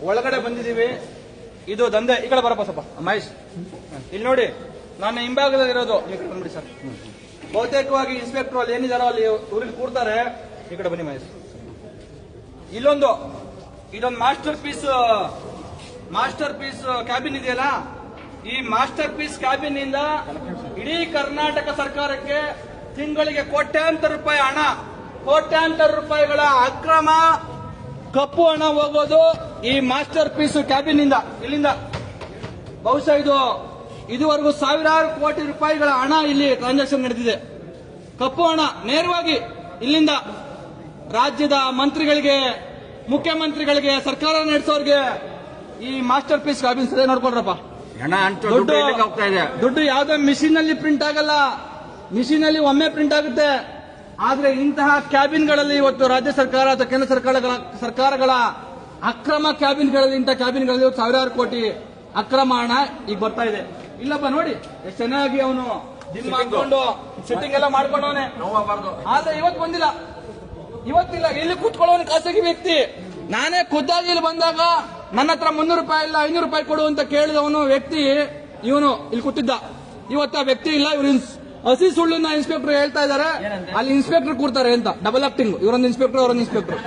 ಒಳಗಡೆ ಬಂದಿದ್ದೀವಿ. ಇದು ದಂಧೆ. ಈ ಕಡೆ ಬರಪ್ಪ ಸ್ವಲ್ಪ ಮಹೇಶ್. ಇಲ್ಲಿ ನೋಡಿ, ನನ್ನ ಹಿಂಭಾಗದಲ್ಲಿ ಇರೋದು. ಈ ಕಡೆ ಬಂದ್ಬಿಡಿ ಸರ್. ಬಹುತೇಕವಾಗಿ ಇನ್ಸ್ಪೆಕ್ಟರ್ ಅಲ್ಲಿ ಏನಿದಾರೋ ಅಲ್ಲಿ ಊರಿಗೆ ಕೂರ್ತಾರೆ. ಈ ಕಡೆ ಬನ್ನಿ ಮಹೇಶ್. ಇದೊಂದು ಮಾಸ್ಟರ್ ಪೀಸ್ ಕ್ಯಾಬಿನ್ ಇದೆಯಲ್ಲ, ಈ ಮಾಸ್ಟರ್ ಪೀಸ್ ಕ್ಯಾಬಿನ್ ಇಂದ ಇಡೀ ಕರ್ನಾಟಕ ಸರ್ಕಾರಕ್ಕೆ ತಿಂಗಳಿಗೆ ಕೋಟ್ಯಾಂತರ ರೂಪಾಯಿಗಳ ಅಕ್ರಮ ಕಪ್ಪು ಹಣ ಹೋಗೋದು ಈ ಮಾಸ್ಟರ್ ಪೀಸ್ ಕ್ಯಾಬಿನ್ ಇಂದ. ಇಲ್ಲಿಂದ ಬಹುಶಃ ಇದುವರೆಗೂ ಸಾವಿರಾರು ಕೋಟಿ ರೂಪಾಯಿಗಳ ಹಣ ಇಲ್ಲಿ ಟ್ರಾನ್ಸಾಕ್ಷನ್ ನಡೆದಿದೆ. ಕಪ್ಪು ಹಣ ನೇರವಾಗಿ ಇಲ್ಲಿಂದ ರಾಜ್ಯದ ಮಂತ್ರಿಗಳಿಗೆ, ಮುಖ್ಯಮಂತ್ರಿಗಳಿಗೆ, ಸರ್ಕಾರ ನಡೆಸೋರಿಗೆ ಈ ಮಾಸ್ಟರ್ ಪೀಸ್ ಕ್ಯಾಬಿನ್ ಸರಿ ನೋಡ್ಕೊಳ್ರಪ್ಪ. ದುಡ್ಡು ಯಾವುದೋ ಮಿಷಿನ್ ಅಲ್ಲಿ ಪ್ರಿಂಟ್ ಆಗಲ್ಲ, ಮಿಷಿನ್ ಅಲ್ಲಿ ಒಮ್ಮೆ ಪ್ರಿಂಟ್ ಆಗುತ್ತೆ. ಆದ್ರೆ ಇಂತಹ ಕ್ಯಾಬಿನ್ಗಳಲ್ಲಿ ಇವತ್ತು ರಾಜ್ಯ ಸರ್ಕಾರ ಅಥವಾ ಕೇಂದ್ರ ಸರ್ಕಾರಗಳ ಅಕ್ರಮ ಕ್ಯಾಬಿನ್ಗಳಲ್ಲಿ, ಇಂತಹ ಕ್ಯಾಬಿನ್ಗಳಲ್ಲಿ ಸಾವಿರಾರು ಕೋಟಿ ಅಕ್ರಮ ಹಣ ಈಗ ಬರ್ತಾ ಇದೆ. ಇಲ್ಲಪ್ಪ ನೋಡಿ ಎಷ್ಟು ಚೆನ್ನಾಗಿ ಅವನು ಜಿಮ್ ಮಾಡ್ಕೊಂಡು ಸೆಟ್ಟಿಂಗ್ ಎಲ್ಲ ಮಾಡ್ಕೊಂಡವನೆ. ಆದ್ರೆ ಇವತ್ತಿಲ್ಲ. ಇಲ್ಲಿ ಕೂತ್ಕೊಳ್ಳೋನು ಖಾಸಗಿ ವ್ಯಕ್ತಿ. ನಾನೇ ಖುದ್ದಾಗಿ ಇಲ್ಲಿ ಬಂದಾಗ ನನ್ನ ಹತ್ರ 300 ರೂಪಾಯಿ ಇಲ್ಲ 500 ರೂಪಾಯಿ ಕೊಡು ಅಂತ ಕೇಳಿದವನು ವ್ಯಕ್ತಿ ಇವನು ಇಲ್ಲಿ ಕೂತಿದ್ದ. ಇವತ್ತು ಆ ವ್ಯಕ್ತಿ ಇಲ್ಲ. ಇವ್ರು ಹಸಿ ಸುಳ್ಳನ್ನ ಇನ್ಸ್ಪೆಕ್ಟರ್ ಹೇಳ್ತಾ ಇದ್ದಾರೆ. ಅಲ್ಲಿ ಇನ್ಸ್ಪೆಕ್ಟರ್ ಕೂರ್ತಾರೆ ಅಂತ ಡಬಲ್ ಆಕ್ಟಿಂಗ್. ಇವರೊಂದು ಇನ್ಸ್ಪೆಕ್ಟರ್, ಅವರೊಂದು ಇನ್ಸ್ಪೆಕ್ಟರ್.